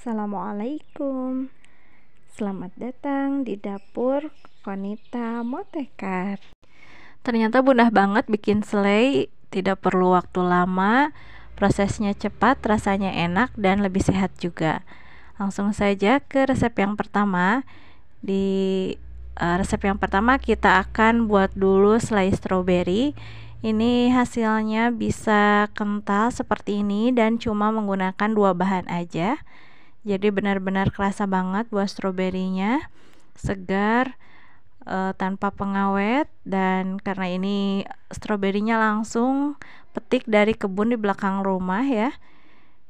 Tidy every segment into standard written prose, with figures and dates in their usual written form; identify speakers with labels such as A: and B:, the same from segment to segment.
A: Assalamualaikum. Selamat datang di dapur Konita Motekar. Ternyata mudah banget bikin selai, tidak perlu waktu lama, prosesnya cepat, rasanya enak dan lebih sehat juga. Langsung saja ke resep yang pertama. Di resep yang pertama kita akan buat dulu selai stroberi. Ini hasilnya bisa kental seperti ini dan cuma menggunakan 2 bahan aja. Jadi benar-benar kerasa banget buah stroberinya, segar, tanpa pengawet, dan karena ini stroberinya langsung petik dari kebun di belakang rumah ya.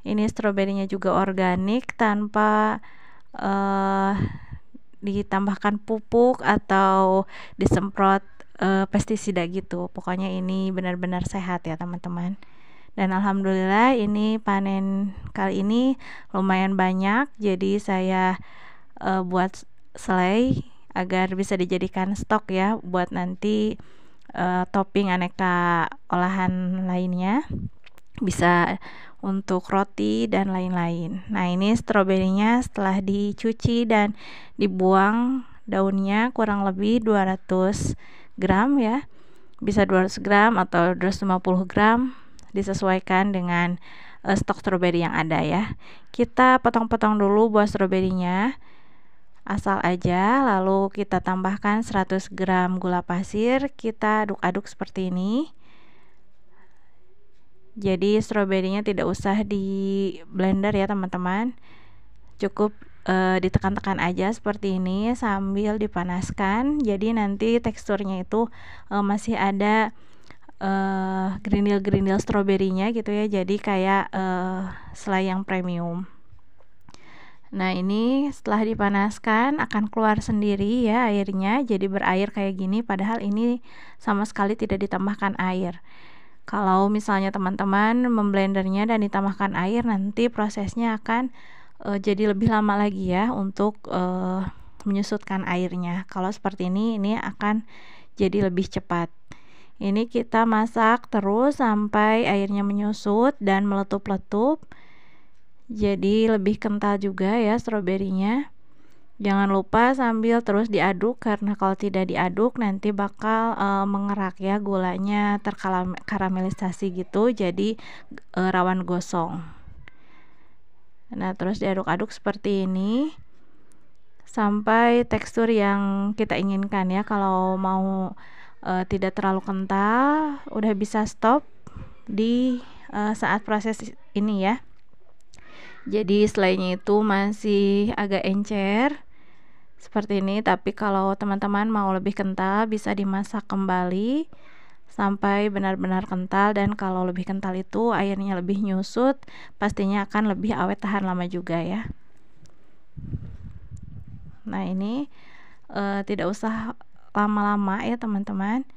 A: Ini stroberinya juga organik tanpa ditambahkan pupuk atau disemprot pestisida gitu. Pokoknya ini benar-benar sehat ya teman-teman. Dan alhamdulillah ini panen kali ini lumayan banyak, jadi saya buat selai agar bisa dijadikan stok ya buat nanti topping aneka olahan lainnya, bisa untuk roti dan lain-lain. Nah, ini stroberinya setelah dicuci dan dibuang daunnya kurang lebih 200 gram ya, bisa 200 gram atau 250 gram, disesuaikan dengan stok stroberi yang ada ya. Kita potong-potong dulu buah stroberinya asal aja, lalu kita tambahkan 100 gram gula pasir, kita aduk-aduk seperti ini. Jadi stroberinya tidak usah di blender ya teman-teman, cukup ditekan-tekan aja seperti ini sambil dipanaskan. Jadi nanti teksturnya itu masih ada grindil-grindil stroberinya gitu ya, jadi kayak selai yang premium. Nah, ini setelah dipanaskan akan keluar sendiri ya airnya, jadi berair kayak gini, padahal ini sama sekali tidak ditambahkan air. Kalau misalnya teman-teman memblendernya dan ditambahkan air, nanti prosesnya akan jadi lebih lama lagi ya untuk menyusutkan airnya. Kalau seperti ini akan jadi lebih cepat. Ini kita masak terus sampai airnya menyusut dan meletup-letup, jadi lebih kental juga ya stroberinya. Jangan lupa sambil terus diaduk, karena kalau tidak diaduk nanti bakal mengerak ya, gulanya terkaramelisasi gitu, jadi rawan gosong. Nah, terus diaduk-aduk seperti ini sampai tekstur yang kita inginkan ya. Kalau mau tidak terlalu kental, udah bisa stop di saat proses ini ya. Jadi selainya itu masih agak encer seperti ini, tapi kalau teman-teman mau lebih kental bisa dimasak kembali sampai benar-benar kental, dan kalau lebih kental itu airnya lebih nyusut, pastinya akan lebih awet tahan lama juga ya. Nah, ini tidak usah lama-lama ya teman-teman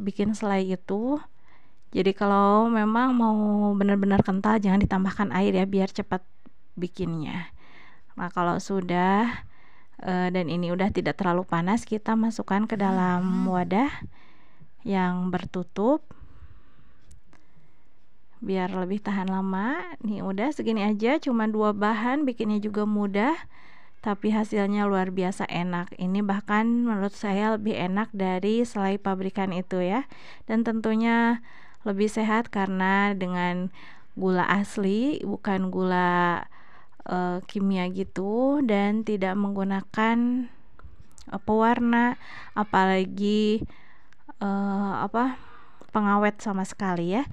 A: bikin selai itu. Jadi kalau memang mau benar-benar kental, jangan ditambahkan air ya, biar cepat bikinnya. Nah, kalau sudah dan ini udah tidak terlalu panas, kita masukkan ke dalam wadah yang bertutup biar lebih tahan lama. Nih udah segini aja, cuma 2 bahan, bikinnya juga mudah, tapi hasilnya luar biasa enak. Ini bahkan menurut saya lebih enak dari selai pabrikan itu ya, dan tentunya lebih sehat karena dengan gula asli, bukan gula kimia gitu, dan tidak menggunakan pewarna apalagi pengawet sama sekali ya.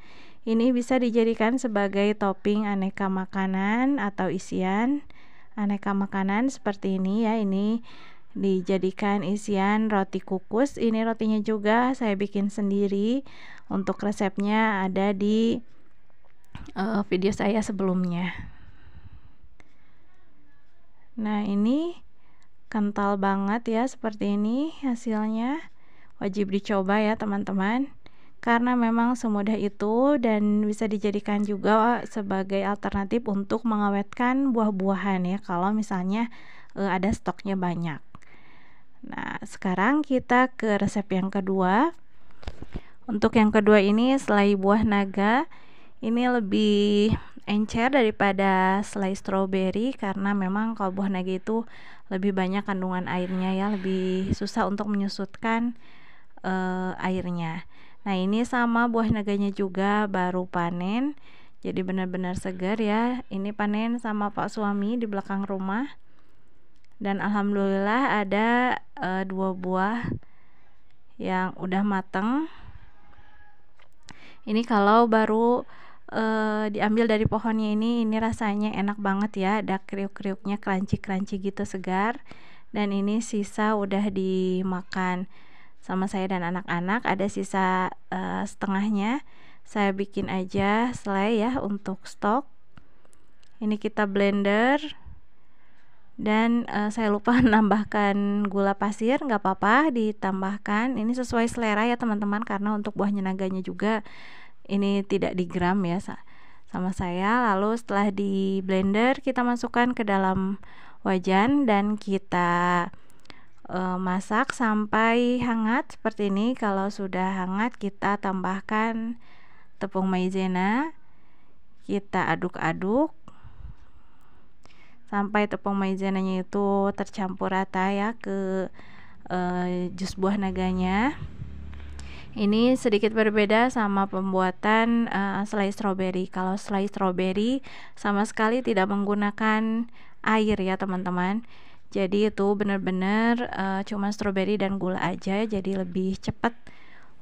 A: Ini bisa dijadikan sebagai topping aneka makanan atau isian aneka makanan seperti ini ya. Ini dijadikan isian roti kukus. Ini rotinya juga saya bikin sendiri. Untuk resepnya ada di video saya sebelumnya. Nah, ini kental banget ya, seperti ini hasilnya. Wajib dicoba ya teman-teman, karena memang semudah itu dan bisa dijadikan juga sebagai alternatif untuk mengawetkan buah-buahan ya, kalau misalnya ada stoknya banyak. Nah, sekarang kita ke resep yang kedua. Untuk yang kedua ini selai buah naga. Ini lebih encer daripada selai strawberry, karena memang kalau buah naga itu lebih banyak kandungan airnya ya, lebih susah untuk menyusutkan airnya. Nah ini sama buah naganya juga baru panen, jadi benar-benar segar ya. Ini panen sama Pak suami di belakang rumah, dan alhamdulillah ada 2 buah yang udah mateng. Ini kalau baru diambil dari pohonnya ini rasanya enak banget ya, ada kriuk-kriuknya, crunchy gitu, segar. Dan ini sisa udah dimakan sama saya dan anak-anak, ada sisa setengahnya saya bikin aja selai ya untuk stok. Ini kita blender, dan saya lupa menambahkan gula pasir, nggak apa-apa ditambahkan, ini sesuai selera ya teman-teman, karena untuk buahnya naganya juga ini tidak digram ya sama saya. Lalu setelah di blender kita masukkan ke dalam wajan dan kita masak sampai hangat seperti ini. Kalau sudah hangat kita tambahkan tepung maizena, kita aduk-aduk sampai tepung maizenanya itu tercampur rata ya ke jus buah naganya. Ini sedikit berbeda sama pembuatan selai strawberry. Kalau selai strawberry sama sekali tidak menggunakan air ya teman-teman. Jadi itu benar-benar cuma strawberry dan gula aja, jadi lebih cepat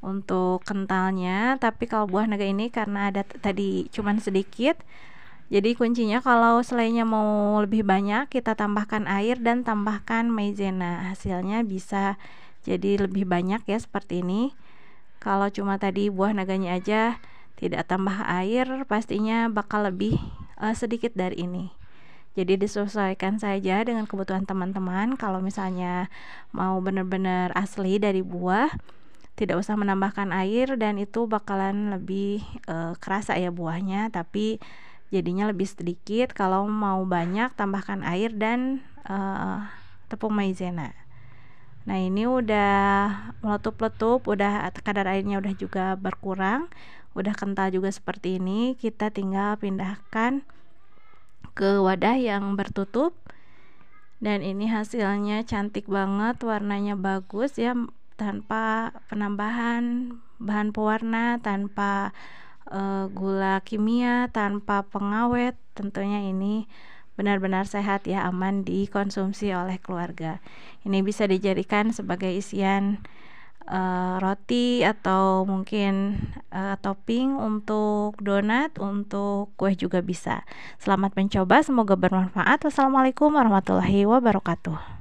A: untuk kentalnya. Tapi kalau buah naga ini karena ada tadi cuman sedikit, jadi kuncinya kalau selainya mau lebih banyak kita tambahkan air dan tambahkan maizena, hasilnya bisa jadi lebih banyak ya seperti ini. Kalau cuma tadi buah naganya aja tidak tambah air, pastinya bakal lebih sedikit dari ini. Jadi disesuaikan saja dengan kebutuhan teman-teman. Kalau misalnya mau benar-benar asli dari buah, tidak usah menambahkan air, dan itu bakalan lebih kerasa ya buahnya, tapi jadinya lebih sedikit. Kalau mau banyak tambahkan air dan tepung maizena. Nah ini udah meletup-letup, udah kadar airnya udah juga berkurang, udah kental juga seperti ini. Kita tinggal pindahkan ke wadah yang bertutup, dan ini hasilnya cantik banget, warnanya bagus ya, tanpa penambahan bahan pewarna, tanpa gula kimia, tanpa pengawet. Tentunya ini benar-benar sehat ya, aman dikonsumsi oleh keluarga. Ini bisa dijadikan sebagai isian roti, atau mungkin topping untuk donat, untuk kue juga bisa. Selamat mencoba, semoga bermanfaat. Wassalamualaikum warahmatullahi wabarakatuh.